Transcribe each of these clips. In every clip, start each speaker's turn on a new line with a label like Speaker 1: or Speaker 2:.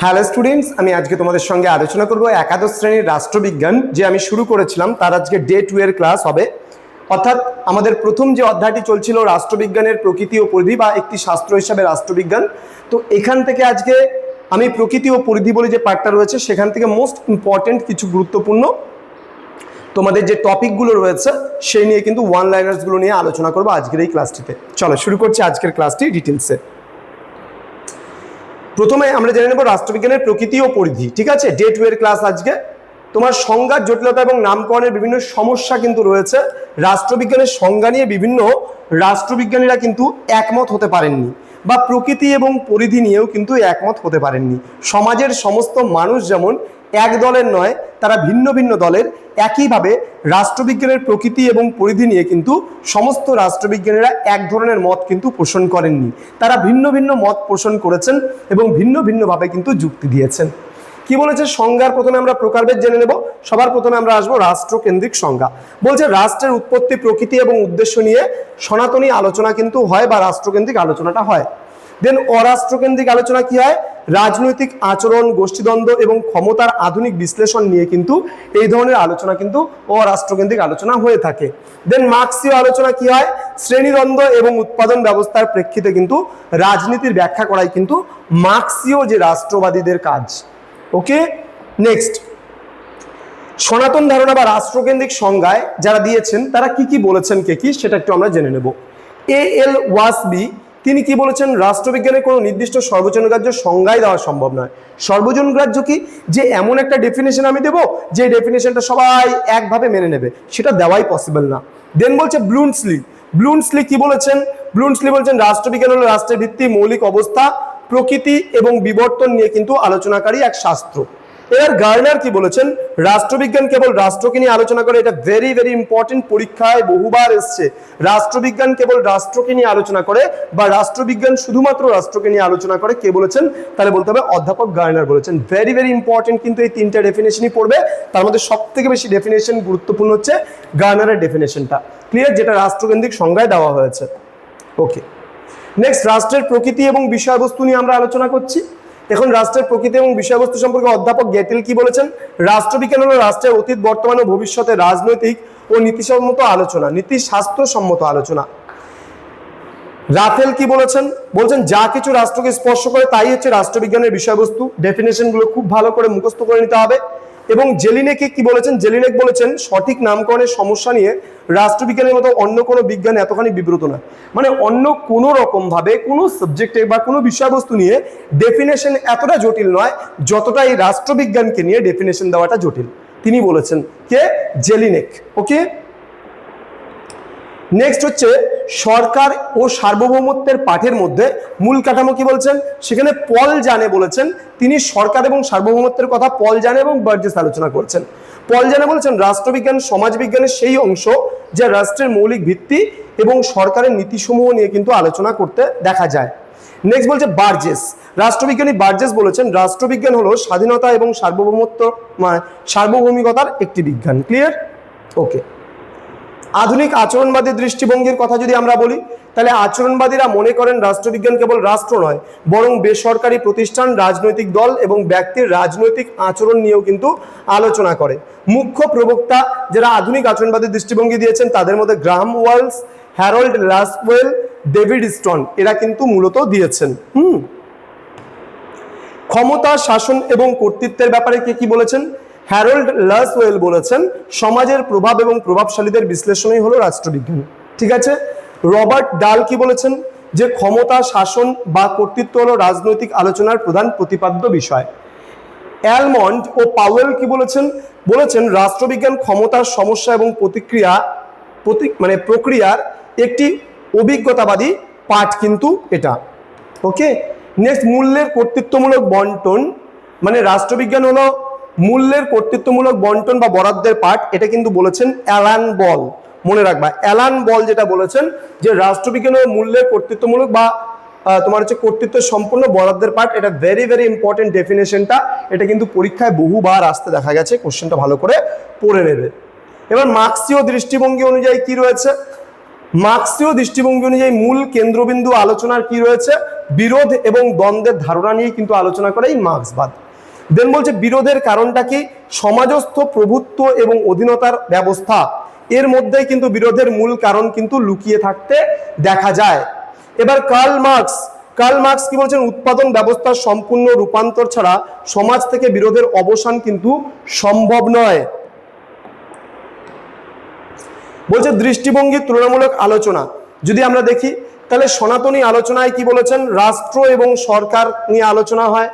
Speaker 1: Hello students, আমি আজকে তোমাদের সঙ্গে আলোচনা করব একাদশ শ্রেণীর রাষ্ট্রবিজ্ঞান যে আমি শুরু করেছিলাম তার আজকে ডে 2 এর ক্লাস হবে। অর্থাৎ আমাদের প্রথম যে অধ্যায়টি চলছিল রাষ্ট্রবিজ্ঞানের প্রকৃতি ও পরিধি বা একটি শাস্ত্র হিসাবে রাষ্ট্রবিজ্ঞান, তো এখান থেকে আজকে আমি প্রকৃতি ও পরিধি বলে যে পার্টটা রয়েছে সেখান থেকে মোস্ট ইম্পর্টেন্ট কিছু গুরুত্বপূর্ণ তোমাদের যে টপিকগুলো রয়েছে সেই নিয়ে কিন্তু ওয়ান লাইনার্সগুলো নিয়ে আলোচনা করবো আজকের এই ক্লাসটিতে। চলো শুরু করছি আজকের ক্লাসটি ডিটেলসে। প্রথমে আমরা জেনে নেব রাষ্ট্রবিজ্ঞানের প্রকৃতি ও পরিধি। ঠিক আছে, ডে 2 এর ক্লাস আজকে। তোমার সংজ্ঞার জটিলতা এবং নামকরণের বিভিন্ন সমস্যা কিন্তু রয়েছে। রাষ্ট্রবিজ্ঞানের সংজ্ঞা নিয়ে বিভিন্ন রাষ্ট্রবিজ্ঞানীরা কিন্তু একমত হতে পারেননি, বা প্রকৃতি এবং পরিধি নিয়েও কিন্তু একমত হতে পারেননি। সমাজের সমস্ত মানুষ যেমন এক দলের নয়, তারা ভিন্ন ভিন্ন দলের। একইভাবে রাষ্ট্রবিজ্ঞানের প্রকৃতি এবং পরিধি নিয়ে কিন্তু সমস্ত রাষ্ট্রবিজ্ঞানীরা এক ধরনের মত কিন্তু পোষণ করেননি। তারা ভিন্ন ভিন্ন মত পোষণ করেছেন এবং ভিন্ন ভিন্নভাবে কিন্তু যুক্তি দিয়েছেন। কি বলেছে সংজ্ঞার প্রথমে আমরা প্রকারভেদ জেনে নেব। সবার প্রথমে আমরা আসবো রাষ্ট্রকেন্দ্রিক সংজ্ঞা। বলছে রাষ্ট্রের উৎপত্তি, প্রকৃতি এবং উদ্দেশ্য নিয়ে সনাতনী আলোচনা কিন্তু হয় বা রাষ্ট্রকেন্দ্রিক আলোচনাটা হয়। দেন অরাষ্ট্রকেন্দ্রিক আলোচনা কি হয়? রাজনৈতিক আচরণ, গোষ্ঠীদ্বন্দ্ব এবং ক্ষমতার আধুনিক বিশ্লেষণ নিয়ে কিন্তু এই ধরনের আলোচনা কিন্তু অরাষ্ট্রকেন্দ্রিক আলোচনা হয়ে থাকে। দেন মার্ক্সীয় আলোচনা কি হয়? শ্রেণীদ্বন্দ্ব এবং উৎপাদন ব্যবস্থার প্রেক্ষিতে কিন্তু রাজনীতির ব্যাখ্যা করাই কিন্তু মার্ক্সীয় যে রাষ্ট্রবাদীদের কাজ। ওকে, নেক্সট সনাতন ধারণা বা রাষ্ট্রকেন্দ্রিক সংজ্ঞায় যারা দিয়েছেন তারা কি কি বলেছেন, কে কি সেটা একটু আমরা জেনে নেব। এল ওয়াসবি তিনি কি বলেছেন? রাষ্ট্রবিজ্ঞানের কোনো নির্দিষ্ট সর্বজনগ্রাহ্য সংজ্ঞাই দেওয়া সম্ভব নয়। সর্বজনগ্রাহ্য কি? যে এমন একটা ডেফিনেশন আমি দেবো যে ডেফিনেশনটা সবাই একভাবে মেনে নেবে, সেটা দেওয়াই পসিবল না। দেন বলছে ব্লুমসলি কি বলেছেন? ব্লুমসলি বলছেন রাষ্ট্রবিজ্ঞান হলো রাষ্ট্রের ভিত্তি, মৌলিক অবস্থা, প্রকৃতি এবং বিবর্তন নিয়ে কিন্তু আলোচনাকারী এক শাস্ত্র। এবার গার্নার কি বলেছেন? রাষ্ট্রবিজ্ঞান কেবল রাষ্ট্রকে নিয়ে আলোচনা করে। এটা ভেরি ভেরি ইম্পর্টেন্ট, পরীক্ষায় বহুবার এসছে। রাষ্ট্রবিজ্ঞান কেবল রাষ্ট্রকে নিয়ে আলোচনা করে বা রাষ্ট্রবিজ্ঞান শুধুমাত্র রাষ্ট্রকে নিয়ে আলোচনা করে, কে বলেছেন? তাহলে বলতে হবে অধ্যাপক গার্নার বলেছেন। ভেরি ভেরি ইম্পর্টেন্ট, কিন্তু এই তিনটা ডেফিনেশনই পড়বে। তার মধ্যে সব থেকে বেশি ডেফিনেশন গুরুত্বপূর্ণ হচ্ছে গার্নারের ডেফিনেশনটা। ক্লিয়ার? যেটা রাষ্ট্রকেন্দ্রিক সংজ্ঞায় দেওয়া হয়েছে। ওকে, নেক্সট রাষ্ট্রের প্রকৃতি এবং বিষয়বস্তু নিয়ে আমরা আলোচনা করছি। এখন রাষ্ট্রের প্রকৃতি এবং বিষয়বস্তু সম্পর্কে অধ্যাপক গেটেল কি বলেছেন? রাষ্ট্রবিজ্ঞান হলো রাষ্ট্রের অতীত, বর্তমান ও ভবিষ্যতে রাজনৈতিক ও নীতিসম্মত আলোচনা, নীতিশাস্ত্রসম্মত আলোচনা। রাফেল কি বলেছেন? বলছেন যা কিছু রাষ্ট্রকে স্পর্শ করে তাই হচ্ছে রাষ্ট্রবিজ্ঞানের বিষয়বস্তু। ডেফিনেশনগুলো খুব ভালো করে মুখস্থ করে নিতে হবে। এবং জেলিনেকে কি বলেছেন? জেলিনেক বলেছেন সঠিক নামকরণের সমস্যা নিয়ে রাষ্ট্রবিজ্ঞানের মতো অন্য কোনো বিজ্ঞান এতখানি বিব্রত না। মানে অন্য কোনো রকম ভাবে কোনো সাবজেক্টে বা কোনো বিষয়বস্তু নিয়ে ডেফিনেশন এতটা জটিল নয় যতটা এই রাষ্ট্রবিজ্ঞানকে নিয়ে ডেফিনেশন দেওয়াটা জটিল। তিনি বলেছেন, কে? জেলিনেক। ওকে, নেক্সট হচ্ছে সরকার ও সার্বভৌমত্বের পাঠের মধ্যে মূল কাঠামো কি বলছেন? সেখানে পল জানে বলেছেন, তিনি সরকার এবং সার্বভৌমত্বের কথা পল জানে এবং বার্জেস আলোচনা করছেন। পল জানে বলেছেন রাষ্ট্রবিজ্ঞান সমাজবিজ্ঞানের সেই অংশ যা রাষ্ট্রের মৌলিক ভিত্তি এবং সরকারের নীতিসমূহ নিয়ে কিন্তু আলোচনা করতে দেখা যায়। নেক্সট বলছে বার্জেস, রাষ্ট্রবিজ্ঞানী বার্জেস বলেছেন রাষ্ট্রবিজ্ঞান হলো স্বাধীনতা এবং সার্বভৌমিকতার একটি বিজ্ঞান। ক্লিয়ার? ওকে, আধুনিক আচরণবাদী দৃষ্টিভঙ্গির কথা যদি আমরা বলি, তাহলে আচরণবাদীরা মনে করেন রাষ্ট্রবিজ্ঞান কেবল রাষ্ট্র নয় বরং বেসরকারি প্রতিষ্ঠান, রাজনৈতিক দল এবং ব্যক্তির রাজনৈতিক আচরণ নিয়েও কিন্তু আলোচনা করে। মুখ্য প্রবক্তা যারা আধুনিক আচরণবাদী দৃষ্টিভঙ্গি দিয়েছেন তাদের মধ্যে Graham Wells, Harold Lasswell, David Stone এরা কিন্তু মূলত দিয়েছেন। ক্ষমতা, শাসন এবং কর্তৃত্বের ব্যাপারে কে কি বলেছেন? হ্যারল্ড লাসওয়েল বলেছেন সমাজের প্রভাব এবং প্রভাবশালীদের বিশ্লেষণই হলো রাষ্ট্রবিজ্ঞান। ঠিক আছে, রবার্ট ডাল কি বলেছেন? যে ক্ষমতা, শাসন বা কর্তৃত্ব হলো রাজনৈতিক আলোচনার প্রধান প্রতিপাদ্য বিষয়। অ্যালমন্ড ও পাওয়েল কি বলেছেন? বলেছেন রাষ্ট্রবিজ্ঞান ক্ষমতার সমস্যা এবং প্রক্রিয়ার একটি অভিজ্ঞতাবাদী পাঠ কিন্তু এটা। ওকে, নেক্সট মূল্যের কর্তৃত্বমূলক বন্টন, মানে রাষ্ট্রবিজ্ঞান হলো মূল্যের কর্তৃত্বমূলক বন্টন বা বরাদ্দের পাঠ, এটা কিন্তু বলেছেন অ্যালান বল। মনে রাখবা অ্যালান বল যেটা বলেছেন যে রাষ্ট্রবিজ্ঞান হলো মূল্যের কর্তৃত্বমূলক বা তোমার হচ্ছে কর্তৃত্ব সম্পূর্ণ বরাদ্দের পাঠ। এটা ভেরি ভেরি ইম্পর্টেন্ট ডেফিনেশনটা, এটা কিন্তু পরীক্ষায় বহুবার আসতে দেখা গেছে। কোশ্চেনটা ভালো করে পড়ে নেবে। এবার মার্ক্সীয় দৃষ্টিভঙ্গি অনুযায়ী কি রয়েছে? মার্ক্সীয় দৃষ্টিভঙ্গি অনুযায়ী মূল কেন্দ্রবিন্দু আলোচনার কি রয়েছে? বিরোধ এবং দ্বন্দ্বের ধারণা নিয়ে কিন্তু আলোচনা করে এই মার্ক্সবাদ। দেন বলছে বিরোধের কারণটা কি? সমাজস্থ প্রভুত্ব এবং অধীনতার ব্যবস্থা, এর মধ্যেই কিন্তু বিরোধের মূল কারণ কিন্তু লুকিয়ে থাকতে দেখা যায়। এবার কার্ল মার্কস কি বলছেন? উৎপাদন ব্যবস্থার সম্পূর্ণ রূপান্তর ছাড়া সমাজ থেকে বিরোধের অবসান কিন্তু সম্ভব নয়। বলছে দৃষ্টিভঙ্গির তুলনামূলক আলোচনা যদি আমরা দেখি তাহলে সনাতনী আলোচনায় কি বলেছেন? রাষ্ট্র এবং সরকার নিয়ে আলোচনা হয়,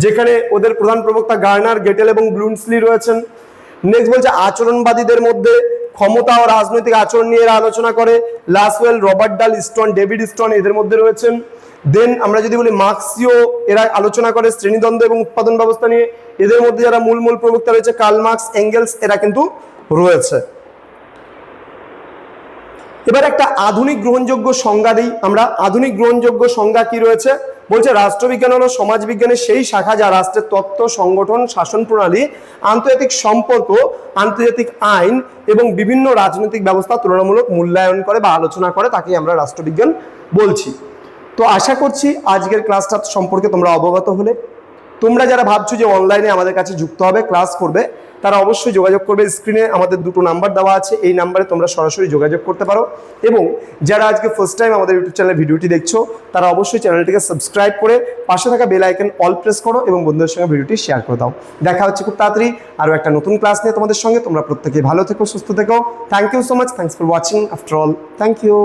Speaker 1: যেখানে ওদের প্রধান প্রবক্তা গার্নার, গেটেল এবং ব্লুমসলি রয়েছেন। নেক্সট বলছে আচরণবাদীদের মধ্যে ক্ষমতা ও রাজনৈতিক আচরণ নিয়ে এরা আলোচনা করে, লাসওয়েল, রবার্ট ডাল স্টোন, ডেভিড স্টোন এদের মধ্যে রয়েছেন। দেন আমরা যদি বলি মার্ক্সীয়, এরা আলোচনা করে শ্রেণীদ্বন্দ্ব এবং উৎপাদন ব্যবস্থা নিয়ে, এদের মধ্যে যারা মূল প্রবক্তা রয়েছে কার্ল মার্কস, এঙ্গেলস, এরা কিন্তু রয়েছে। এবার একটা আধুনিক গ্রহণযোগ্য সংজ্ঞা দিই আমরা। আধুনিক গ্রহণযোগ্য সংজ্ঞা কি রয়েছে? বলছে রাষ্ট্রবিজ্ঞান হলো সমাজবিজ্ঞানের সেই শাখা যা রাষ্ট্রের তত্ত্ব, সংগঠন, শাসন প্রণালী, আন্তর্জাতিক সম্পর্ক, আন্তর্জাতিক আইন এবং বিভিন্ন রাজনৈতিক ব্যবস্থা তুলনামূলক মূল্যায়ন করে বা আলোচনা করে, তাকে আমরা রাষ্ট্রবিজ্ঞান বলছি। তো আশা করছি আজকের ক্লাসটা সম্পর্কে তোমরা অবগত হলে। তোমরা যারা ভাবছো যে অনলাইনে আমাদের কাছে যুক্ত হবে, ক্লাস করবে, তারা অবশ্যই যোগাযোগ করবে। স্ক্রিনে আমাদের দুটো নাম্বার দেওয়া আছে, এই নাম্বারে তোমরা সরাসরি যোগাযোগ করতে পারো। এবং যারা আজকে ফার্স্ট টাইম আমাদের ইউটিউব চ্যানেলে ভিডিওটি দেখছো, তারা অবশ্যই চ্যানেলটিকে সাবস্ক্রাইব করে পাশে থাকা বেল আইকন অল প্রেস করো এবং বন্ধুদের সঙ্গে ভিডিওটি শেয়ার করে দাও। দেখা হচ্ছে খুব তাড়াতাড়ি আরও একটা নতুন ক্লাস নিয়ে তোমাদের সঙ্গে। তোমরা প্রত্যেকেই ভালো থেকো, সুস্থ থেকো। Thank you so much. Thanks for watching after all. Thank you.